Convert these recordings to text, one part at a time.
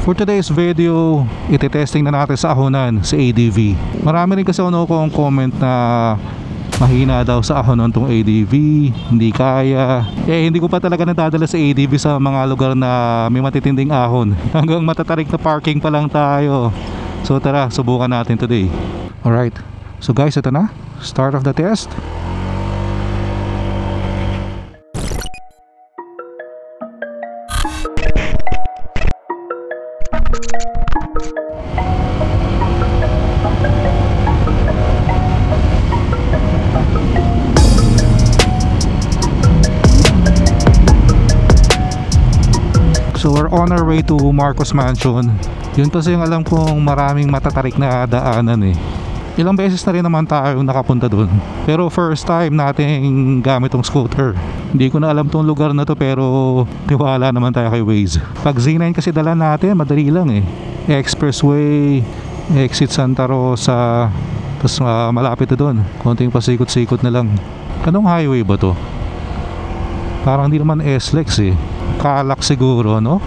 For today's video, iti-testing na natin sa ahonan si ADV. Marami rin kasi kong comment na mahina daw sa ahonan tong ADV, hindi kaya. Hindi ko pa talaga nadadala sa ADV sa mga lugar na may matitinding ahon. Hanggang matatarik na parking pa lang tayo. So tara, subukan natin today. Alright, so guys, ito na, start of the test. So we're on our way to Marcos Mansion. Yun kasi yung alam kong maraming matatarik na daanan eh. Ilang beses na rin naman tayo nakapunta dun. Pero first time nating gamit tong scooter. Hindi ko na alam tong lugar na to pero tiwala naman tayo kay Waze. Pag Z9 kasi dala natin, madali lang eh. Expressway, exit Santa Rosa, tapos malapit na dun. Konting pasikot-sikot na lang. Anong highway ba to? Parang hindi naman SLEX eh. Calac siguro, no?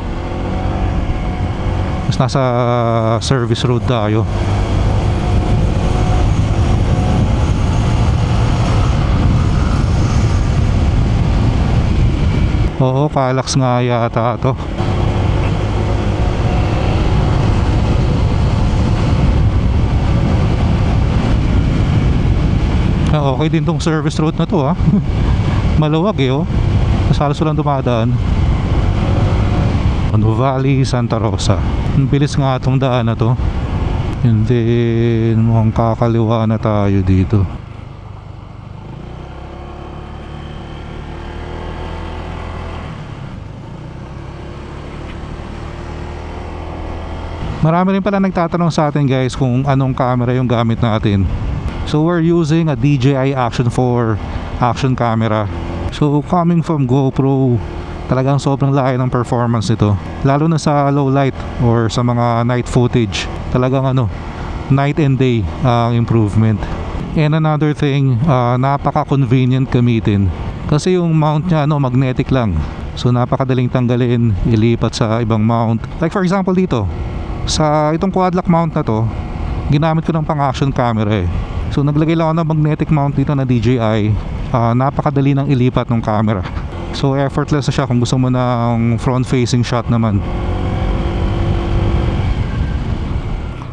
Mas nasa service road tayo. Oo, Calac nga yata to. Okay din tong service road na to ha. Maluwag eh oh. Halos lang dumadaan. Ano Valley, Santa Rosa. Ang bilis nga itong daan na to. And then mukhang kakaliwa na tayo dito. Marami rin pala nagtatanong sa atin guys kung anong camera yung gamit natin. So we're using a DJI Action 4 action camera. So coming from GoPro, talagang sobrang laki ng performance nito. Lalo na sa low light or sa mga night footage. Talagang night and day improvement. And another thing, napaka-convenient gamitin. Kasi yung mount niya magnetic lang. So napakadaling tanggalin, ilipat sa ibang mount. Like for example dito, sa itong quad lock mount na to, ginamit ko ng pang action camera eh. So naglagay lang ako ng magnetic mount dito na DJI. Napakadali ng ilipat ng camera. So effortless na siya kung gusto mo ng front facing shot naman.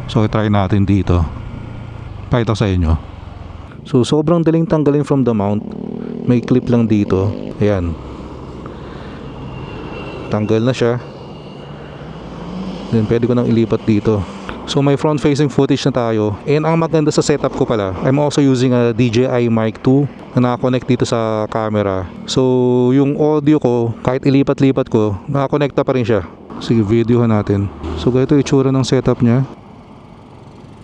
So i-try natin dito. Pakita ko sa inyo. So sobrang daling tanggalin from the mount. May clip lang dito. Ayan. Tanggal na siya. Then pwede ko nang ilipat dito. So may front facing footage na tayo. And ang maganda sa setup ko pala, I'm also using a DJI Mic 2 na nakakonect dito sa camera. So yung audio ko, kahit ilipat-lipat ko, nakakonekta pa rin siya. Sige, videohan natin. So ganito yung itsura ng setup niya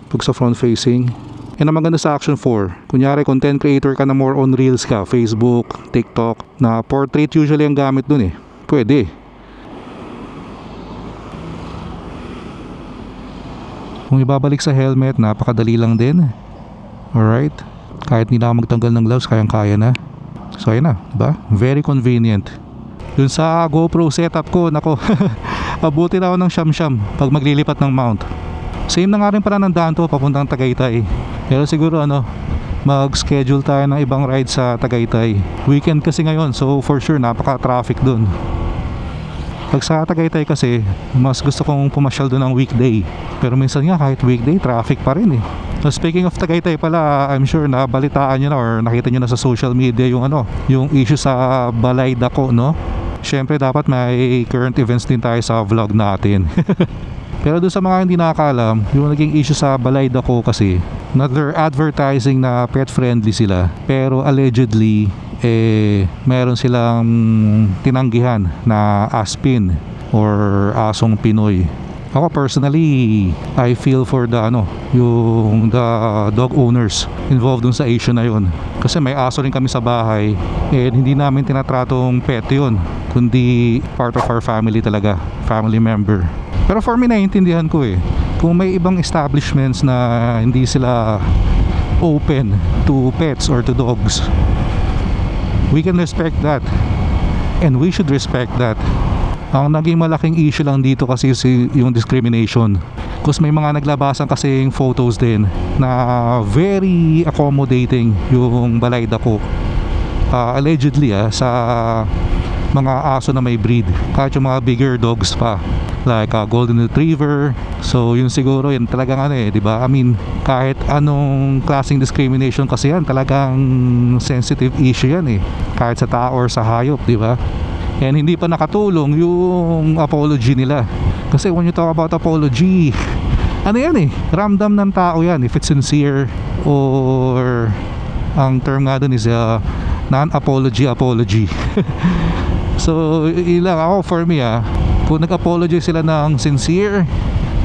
pag sa front facing. And ang maganda sa Action 4, kunyari content creator ka na more on Reels ka, Facebook, TikTok, na portrait usually ang gamit dun eh. Pwede. Kung ibabalik sa helmet, napakadali lang din. Alright. Kahit hindi na ako magtanggal ng gloves, kayang-kaya na. So ayun na, diba? Very convenient. Dun sa GoPro setup ko, nako, abutin ako ng siyam-siyam pag maglilipat ng mount. Same na nga rin pala ng daan to, papuntang Tagaytay. Pero siguro mag-schedule tayo ng ibang ride sa Tagaytay. Weekend kasi ngayon, so for sure napaka-traffic dun. Pag sa Tagaytay kasi, mas gusto kong pumasyal doon ng weekday. Pero minsan nga kahit weekday, traffic pa rin eh. So speaking of Tagaytay pala, I'm sure na balitaan nyo na or nakita nyo na sa social media yung issue sa Balay Dako, no? Syempre dapat may current events din tayo sa vlog natin. Pero doon sa mga hindi nakakaalam, yung naging issue sa Balay Dako kasi, they're advertising na pet friendly sila. Pero allegedly, meron silang tinanggihan na aspin or asong Pinoy. Ako personally, I feel for the the dog owners involved dun sa issue na yun. Kasi may aso rin kami sa bahay and hindi namin tinatratong pet yun, kundi part of our family talaga, family member. Pero for me, naiintindihan ko eh, kung may ibang establishments na hindi sila open to pets or to dogs, we can respect that and we should respect that. Ang naging malaking issue lang dito kasi yung discrimination. Kasi may mga naglabasan kasing photos din na very accommodating yung balayda ko. Allegedly sa mga aso na may breed. Kahit yung mga bigger dogs pa. Like golden retriever. So yun siguro yun talagang di ba? I mean, kahit anong klaseng discrimination kasi yan, talagang sensitive issue yan kahit sa tao or sa hayop, di ba? And hindi pa nakatulong yung apology nila. Kasi when you talk about apology, ano yan ramdam ng tao yan if it's sincere, or ang term nga dun is non-apology apology. So ilang ako for me kung nag-apologize sila ng sincere,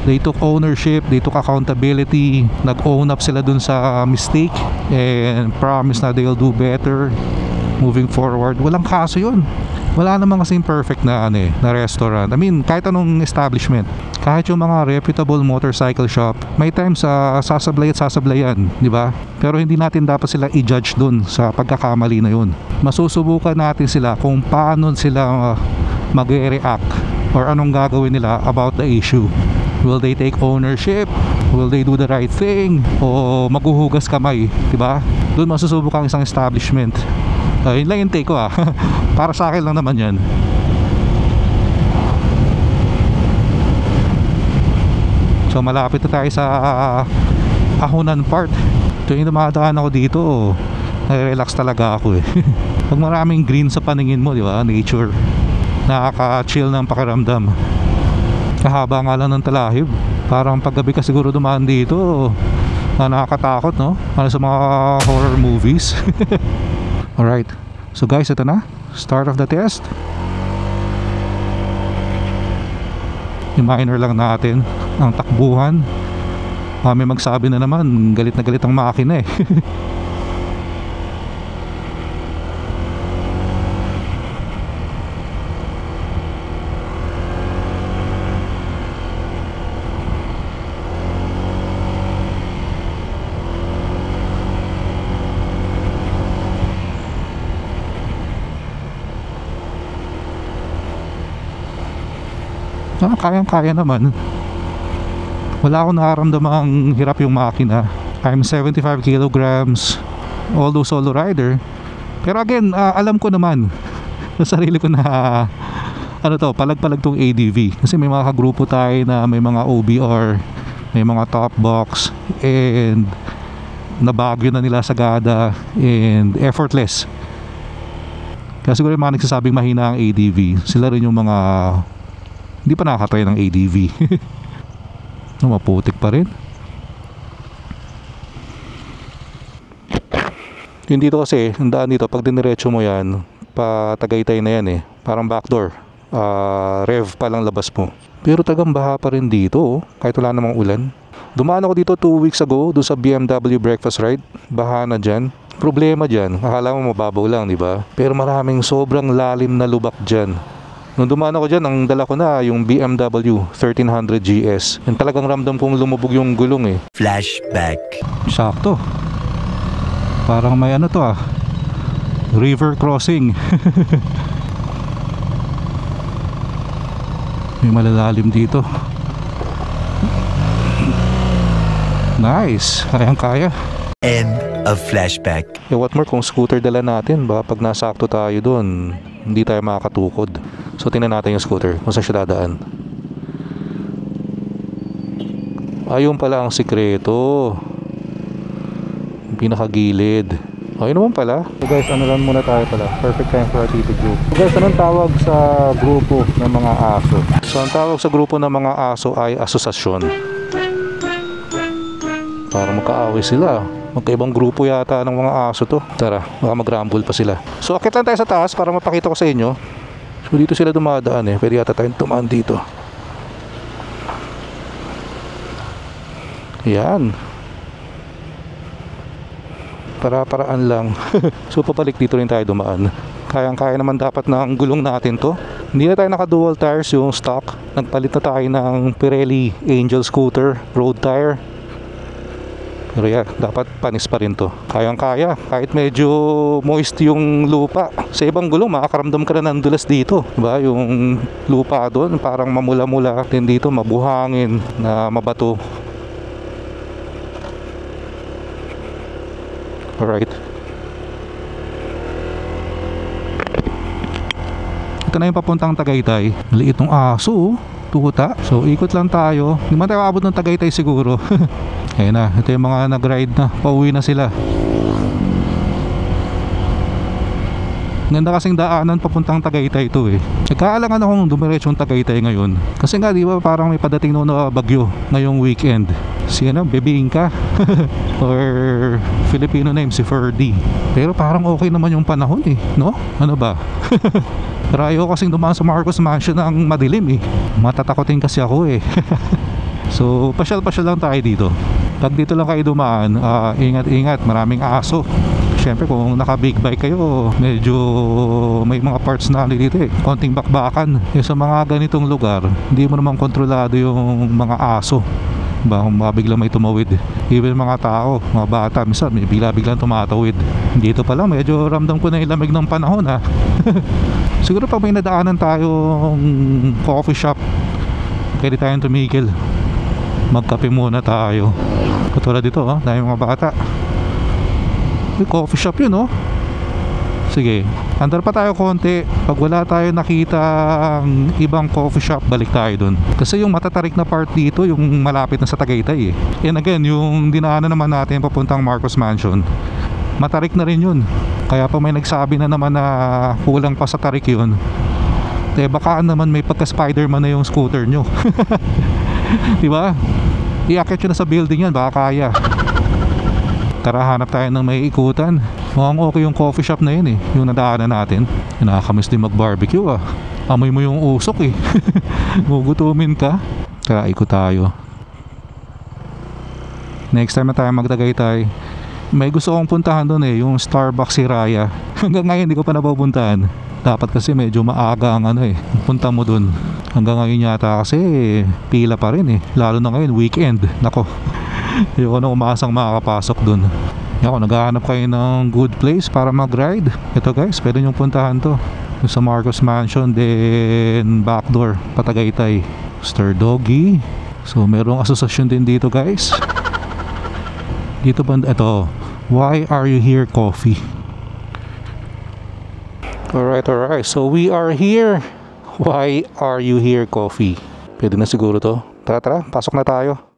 they took ownership, they took accountability, nag-own up sila dun sa mistake and promise na they'll do better moving forward, walang kaso yun. Wala naman kasing perfect na na restaurant. I mean, kahit anong establishment, kahit yung mga reputable motorcycle shop, may times sasablay at sasablayan, di ba? Pero hindi natin dapat sila i-judge dun sa pagkakamali na yun. Masusubukan natin sila kung paano sila mag-react or anong gagawin nila about the issue. Will they take ownership? Will they do the right thing? O maghuhugas kamay, di ba? Doon masusubukan ang isang establishment. Yun lang yung take ko para sa akin lang naman yan. So malapit na tayo sa Ahonan Park. Tuwing dumadaan ako dito, nare-relax talaga ako Pag maraming green sa paningin mo, di ba? Nature, nakaka-chill ng pakiramdam. Kahaba nga lang ng talahib. Parang paggabi ka siguro dumaan dito, nakakatakot, no? Ano sa mga horror movies. Alright, so guys, ito na start of the test. Yung minor lang natin ang takbuhan. May magsabi na naman galit na galit ang makina kayang-kaya naman. Wala akong nararamdamang hirap yung makina. I'm 75 kilograms, although solo rider. Pero again, alam ko naman sa sarili ko na palag-palag tong ADV. Kasi may mga kagrupo tayo na may mga OBR, may mga top box, and nabagyo na nila sagada and effortless. Kaya siguro yung mga nagsasabing mahina ang ADV, sila rin yung mga hindi pa nakakatry ng ADV. Maputik pa rin. Yung dito kasi, ang daan dito, pag diniretso mo yan, pa Tagaytay na yan parang backdoor. Rev pa lang labas mo. Pero tagang baha pa rin dito kahit wala namang ulan. Dumaan ako dito 2 weeks ago doon sa BMW breakfast ride. Baha na dyan. Problema dyan, akala mo mababaw lang, di ba? Pero maraming sobrang lalim na lubak dyan. Nung dumaan ako dyan, ang dala ko na yung BMW 1300 GS. Yung talagang ramdam kong lumubog yung gulong Flashback. Sakto. Parang may river crossing. May malalalim dito. Nice. Kayang-kaya. End of flashback. What more kung scooter dala natin, ba pag nasakto tayo doon, hindi tayo makakatukod. So tingnan natin yung scooter kung saan siya dadaan. Ayun pala ang sikreto, pinakagilid. Ayun naman pala. So guys, lang muna tayo pala. Perfect time for a TV group. So guys, anong tawag sa grupo ng mga aso? So ang tawag sa grupo ng mga aso ay asosasyon. Para magkaaway sila. Magkaibang grupo yata ng mga aso to. Tara, baka mag-rumble pa sila. So akit lang tayo sa taas para mapakita ko sa inyo. So dito sila dumadaan pwede yata tayong tumaan dito. Yan. Para-paraan lang. So papalik dito rin tayo dumaan. Kayang-kaya naman dapat na ang gulong natin to. Hindi na tayo naka dual tires yung stock. Nagpalit na tayo ng Pirelli Angel Scooter road tire. Pero yeah, dapat panis pa rin to. Kayang-kaya. Kahit medyo moist yung lupa. Sa ibang gulong, makakaramdam ka na ng dulas dito. Diba? Yung lupa doon, parang mamula-mula. Then dito, mabuhangin na mabato. Alright. Ito na yung papuntang Tagaytay. Liit ng aso, tuta. So ikot lang tayo. Hindi man tayo abot ng Tagaytay siguro. Ayun na, ito yung mga nag-ride na. Pauwi na sila. Ganda kasing daanan papuntang Tagaytay ito eh. Nagkaalangan akong dumiretsong Tagaytay ngayon. Kasi nga di ba parang may padating noon na bagyo ngayong weekend. Si ano, Bebing ka. Or Filipino name si Ferdy. Pero parang okay naman yung panahon eh, no? Ano ba? Pero ayoko kasing dumaan sa Marcos Mansion ng madilim eh. Matatakotin kasi ako eh. So pasyal-pasyal lang tayo dito. Pag dito lang kayo dumaan, ingat-ingat, maraming aso. Siyempre kung naka big bike kayo, medyo may mga parts na dito eh, konting bakbakan. Sa mga ganitong lugar, hindi mo naman kontrolado yung mga aso. Ba, kung biglang may tumawid, even mga tao, mga bata, minsan may biglang tumatawid. Dito pa lang medyo ramdam ko na yung lamig ng panahon ha. Siguro pag may nadaanan tayong coffee shop, pwede tayong tumigil, magkape muna tayo. Katulad dito dahil mga bata, may coffee shop yun Sige, andar pa tayo konti. Pag wala tayo nakita ang ibang coffee shop, balik tayo dun. Kasi yung matatarik na part dito, yung malapit na sa Tagaytay eh. And again, yung dinaanan naman natin papuntang Marcos Mansion, matarik na rin yun. Kaya pa may nagsabi na naman na kulang pa sa tarik yun. Baka naman may pagka-Spider-Man na yung scooter nyo. Diba? Iakyat nyo na sa building yan, baka kaya. Tara, hanap tayo ng may ikutan. Mukhang okay yung coffee shop na yun eh, yung nadaanan natin. Nakakamiss din mag-barbecue Amoy mo yung usok eh. Gugutumin ka. Tara, ikot tayo. Next time na tayo magtagaytay, may gusto kong puntahan doon eh, yung Starbucks si Raya. Hanggang ngayon hindi ko pa napupuntahan. Dapat kasi medyo maaga ang punta mo doon. Hanggang ngayon yata kasi pila pa rin eh. Lalo na ngayon, weekend. Nako, hindi ko na umasang makakapasok doon. Kung naghahanap kayo ng good place para mag-ride, ito guys, pwede nyong puntahan to. Sa Marcos Mansion, then backdoor, Patagaytay. Stir Doggy. So merong asosasyon din dito guys. Dito ba, ito, Why Are You Here Coffee. Alright, so we are here. Why Are You Here Coffee. Pwede na siguro to. Tara, pasok na tayo.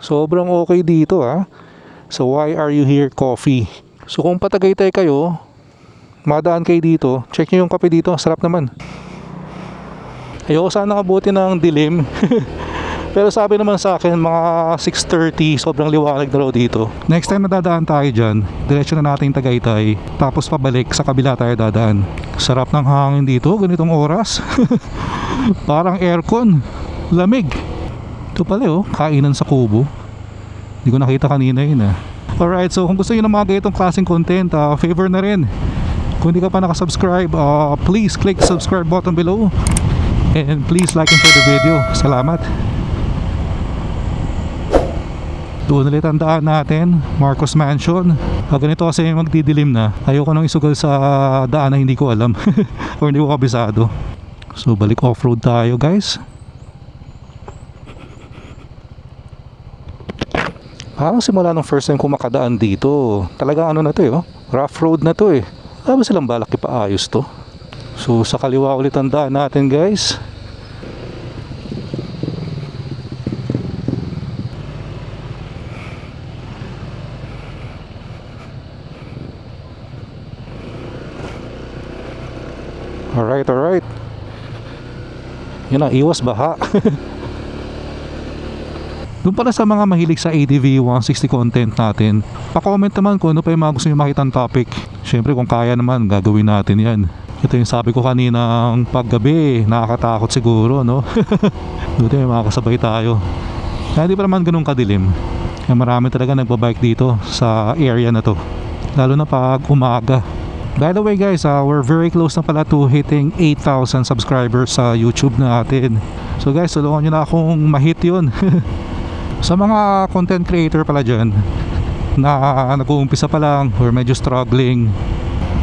Sobrang okay dito So Why Are You Here Coffee. So kung Patagaytay kayo, madaan kayo dito, check nyo yung kape dito, sarap naman. Ayoko sana kabuti ng dilim. Pero sabi naman sa akin mga 6:30, sobrang liwanag na raw dito. Next time na dadaan tayo dyan, diretso na natin Tagaytay, tapos pabalik sa kabila tayo dadaan. Sarap ng hangin dito ganitong oras. Parang aircon, lamig. Ito pala kainan sa kubo. Hindi ko nakita kanina yun Alright, so kung gusto nyo ng mga ganitong klaseng content, favor na rin, kung hindi ka pa nakasubscribe, please click the subscribe button below. And please like and share the video. Salamat. Doon ulit ang daan natin, Marcos Mansion. Pag ganito kasi magdidilim na, ayoko nang isugal sa daan na hindi ko alam. Or hindi ko kabisado. So balik off-road tayo guys. Parang simula nung first time ko makadaan dito, talagang na to rough road na to Wala ba silang balak ipaayos to? So sa kaliwa ulit ang daan natin guys. Alright, alright. Yun ang iwas baha. Doon pala sa mga mahilig sa ATV 160 content natin, pa-comment naman kung ano pa yung mga gusto nyo makitang topic. Syempre kung kaya naman, gagawin natin yan. Ito yung sabi ko kaninang paggabi, nakakatakot siguro, no? Doon yung makakasabay tayo. Kaya hindi pa naman ganun kadilim. Kaya marami talaga nagbabike dito sa area na to, lalo na pag umaga. By the way guys, we're very close na pala to hitting 8,000 subscribers sa YouTube natin. So guys, tulungan nyo na akong ma-hit yun. Sa mga content creator pala dyan na nag-uumpisa pa lang or medyo struggling,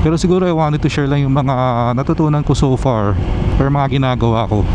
pero siguro I wanted to share lang yung mga natutunan ko so far or mga ginagawa ko.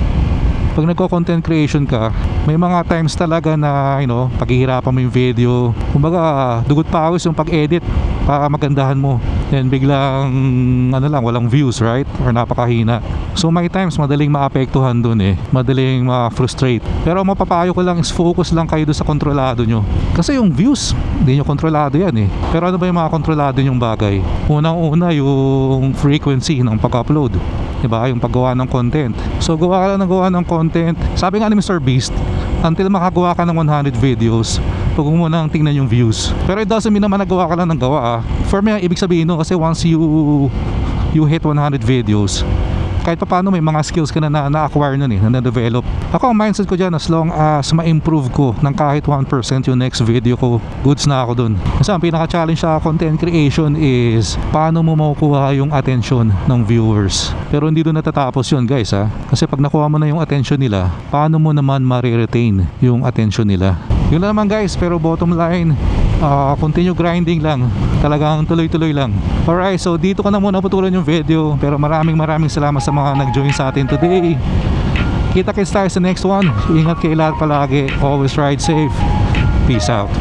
Pag nagko-content creation ka, may mga times talaga na paghihirapan mo yung video. Kumbaga, dugot pawis yung pag-edit para magandahan mo. Then biglang walang views, right? Or napakahina. So may times madaling maapektuhan dun madaling ma-frustrate. Pero ang mapapayo ko lang is focus lang kayo doon sa kontrolado nyo. Kasi yung views, hindi nyo kontrolado yan Pero ano ba yung mga kontrolado nyong bagay? Unang-una yung frequency ng pag-upload, diba? Yung paggawa ng content. So gawa ka lang ng gawa ng content. Sabi nga ni Mr. Beast, until makagawa ka ng 100 videos, huwag mo munang tingnan yung views. Pero it doesn't mean naman nagawa ka lang ng gawa For me, ibig sabihin kasi once you hit 100 videos, kahit pa paano may mga skills ka na-acquire nun na na-develop. Ako ang mindset ko dyan, as long as ma-improve ko ng kahit 1% yung next video ko, goods na ako dun. Kasi ang pinaka-challenge sa content creation is paano mo makukuha yung attention ng viewers. Pero hindi dun natatapos yun guys Kasi pag nakuha mo na yung attention nila, paano mo naman ma-retain yung attention nila? Yun na naman guys, pero bottom line, continue grinding lang. Talagang tuloy-tuloy lang. Alright, so dito ko na muna putulan yung video. Pero maraming salamat sa mga nag-join sa atin today. Kita-kits tayo sa next one. Ingat kayo lahat palagi. Always ride safe. Peace out.